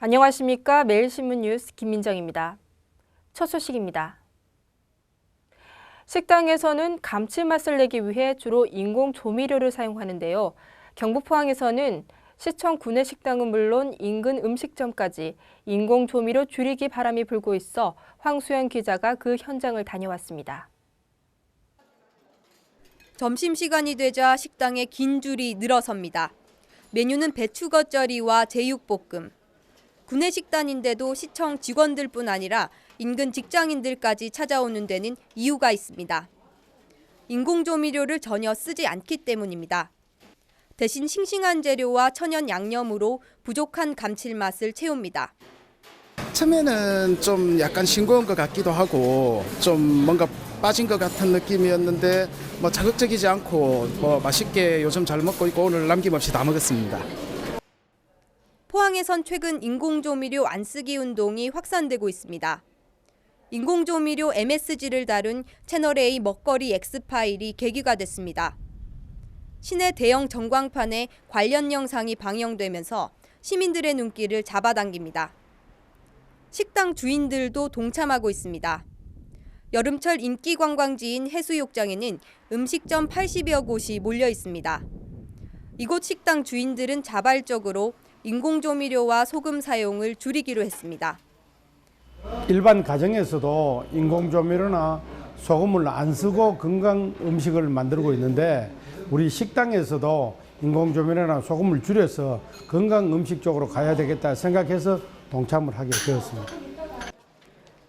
안녕하십니까. 매일신문 뉴스 김민정입니다. 첫 소식입니다. 식당에서는 감칠맛을 내기 위해 주로 인공 조미료를 사용하는데요. 경북 포항에서는 시청 구내식당은 물론 인근 음식점까지 인공 조미료 줄이기 바람이 불고 있어 황수연 기자가 그 현장을 다녀왔습니다. 점심시간이 되자 식당에 긴 줄이 늘어섭니다. 메뉴는 배추 겉절이와 제육볶음. 구내식당인데도 시청 직원들뿐 아니라 인근 직장인들까지 찾아오는 데는 이유가 있습니다. 인공조미료를 전혀 쓰지 않기 때문입니다. 대신 싱싱한 재료와 천연 양념으로 부족한 감칠맛을 채웁니다. 처음에는 좀 약간 싱거운 것 같기도 하고 좀 뭔가 빠진 것 같은 느낌이었는데 자극적이지 않고 맛있게 요즘 잘 먹고 있고 오늘 남김없이 다 먹었습니다. 포항에선 최근 인공조미료 안 쓰기 운동이 확산되고 있습니다. 인공조미료 MSG를 다룬 채널A 먹거리 X파일이 계기가 됐습니다. 시내 대형 전광판에 관련 영상이 방영되면서 시민들의 눈길을 잡아당깁니다. 식당 주인들도 동참하고 있습니다. 여름철 인기 관광지인 해수욕장에는 음식점 80여 곳이 몰려 있습니다. 이곳 식당 주인들은 자발적으로 인공조미료와 소금 사용을 줄이기로 했습니다. 일반 가정에서도 인공조미료나 소금을 안 쓰고 건강 음식을 만들고 있는데 우리 식당에서도 인공조미료나 소금을 줄여서 건강 음식 쪽으로 가야 되겠다 생각해서 동참을 하게 되었습니다.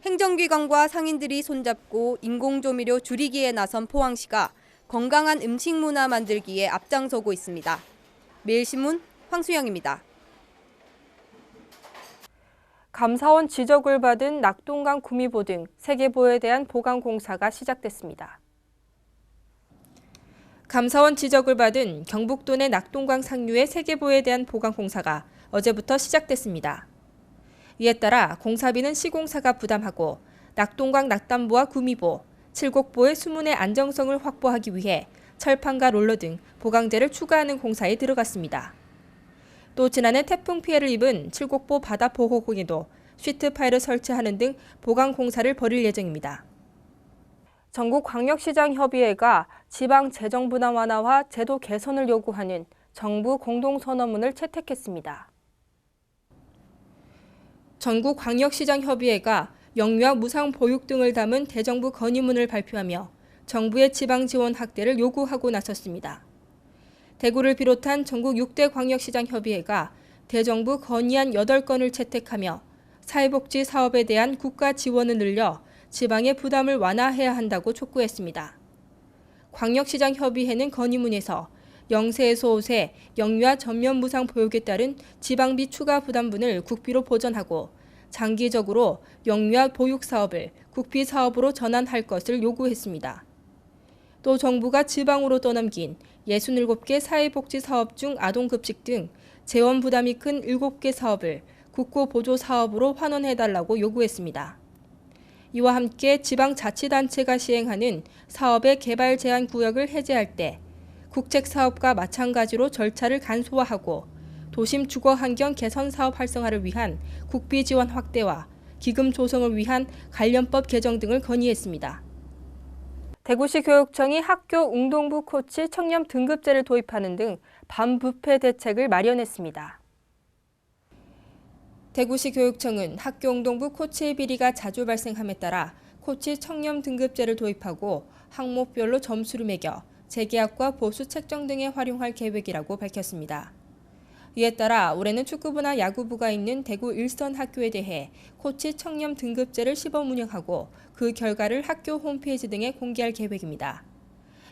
행정기관과 상인들이 손잡고 인공조미료 줄이기에 나선 포항시가 건강한 음식 문화 만들기에 앞장서고 있습니다. 매일신문 황수영입니다. 감사원 지적을 받은 낙동강 구미보 등 세계보에 대한 보강 공사가 시작됐습니다. 감사원 지적을 받은 경북도 내 낙동강 상류의 세계보에 대한 보강 공사가 어제부터 시작됐습니다. 이에 따라 공사비는 시공사가 부담하고 낙동강 낙담보와 구미보, 칠곡보의 수문의 안정성을 확보하기 위해 철판과 롤러 등 보강재를 추가하는 공사에 들어갔습니다. 또 지난해 태풍 피해를 입은 칠곡보 바다 보호구에도 시트 파일을 설치하는 등 보강 공사를 벌일 예정입니다. 전국광역시장협의회가 지방 재정 부담 완화와 제도 개선을 요구하는 정부 공동선언문을 채택했습니다. 전국광역시장협의회가 영유아 무상 보육 등을 담은 대정부 건의문을 발표하며 정부의 지방 지원 확대를 요구하고 나섰습니다. 대구를 비롯한 전국 6대 광역시장협의회가 대정부 건의안 8건을 채택하며 사회복지 사업에 대한 국가 지원을 늘려 지방의 부담을 완화해야 한다고 촉구했습니다. 광역시장협의회는 건의문에서 0세에서 5세 영유아 전면 무상 보육에 따른 지방비 추가 부담분을 국비로 보전하고 장기적으로 영유아 보육 사업을 국비 사업으로 전환할 것을 요구했습니다. 또 정부가 지방으로 떠넘긴 67개 사회복지 사업 중 아동급식 등 재원 부담이 큰 7개 사업을 국고보조 사업으로 환원해달라고 요구했습니다. 이와 함께 지방자치단체가 시행하는 사업의 개발 제한 구역을 해제할 때 국책사업과 마찬가지로 절차를 간소화하고 도심 주거환경 개선 사업 활성화를 위한 국비 지원 확대와 기금 조성을 위한 관련법 개정 등을 건의했습니다. 대구시 교육청이 학교 운동부 코치 청렴 등급제를 도입하는 등 반부패 대책을 마련했습니다. 대구시 교육청은 학교 운동부 코치의 비리가 자주 발생함에 따라 코치 청렴 등급제를 도입하고 항목별로 점수를 매겨 재계약과 보수 책정 등에 활용할 계획이라고 밝혔습니다. 이에 따라 올해는 축구부나 야구부가 있는 대구 일선 학교에 대해 코치 청렴 등급제를 시범 운영하고 그 결과를 학교 홈페이지 등에 공개할 계획입니다.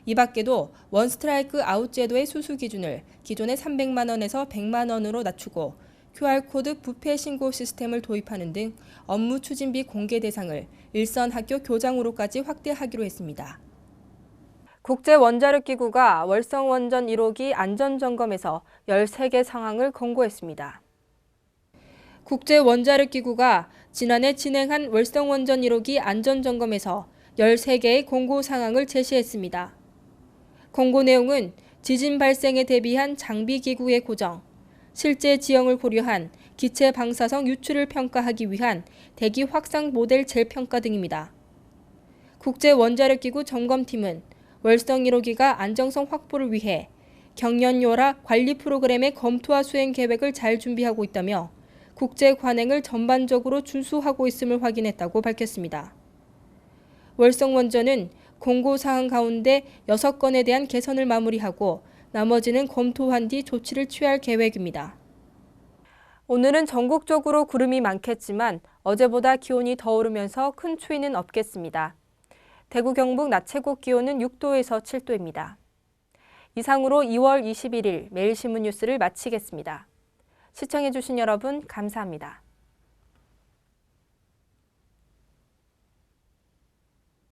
이 밖에도 원스트라이크 아웃 제도의 수수 기준을 기존의 300만 원에서 100만 원으로 낮추고 QR코드 부패 신고 시스템을 도입하는 등 업무 추진비 공개 대상을 일선 학교 교장으로까지 확대하기로 했습니다. 국제원자력기구가 월성원전 1호기 안전점검에서 13개 상황을 권고했습니다. 국제원자력기구가 지난해 진행한 월성원전 1호기 안전점검에서 13개의 공고 상황을 제시했습니다. 공고 내용은 지진 발생에 대비한 장비기구의 고정, 실제 지형을 고려한 기체 방사성 유출을 평가하기 위한 대기 확산 모델 재평가 등입니다. 국제원자력기구 점검팀은 월성 1호기가 안정성 확보를 위해 경연료라 관리 프로그램의 검토와 수행 계획을 잘 준비하고 있다며 국제 관행을 전반적으로 준수하고 있음을 확인했다고 밝혔습니다. 월성 원전은 공고사항 가운데 6건에 대한 개선을 마무리하고 나머지는 검토한 뒤 조치를 취할 계획입니다. 오늘은 전국적으로 구름이 많겠지만 어제보다 기온이 더 오르면서 큰 추위는 없겠습니다. 대구 경북 낮 최고 기온은 6도에서 7도입니다. 이상으로 2월 21일 매일신문 뉴스를 마치겠습니다. 시청해주신 여러분 감사합니다.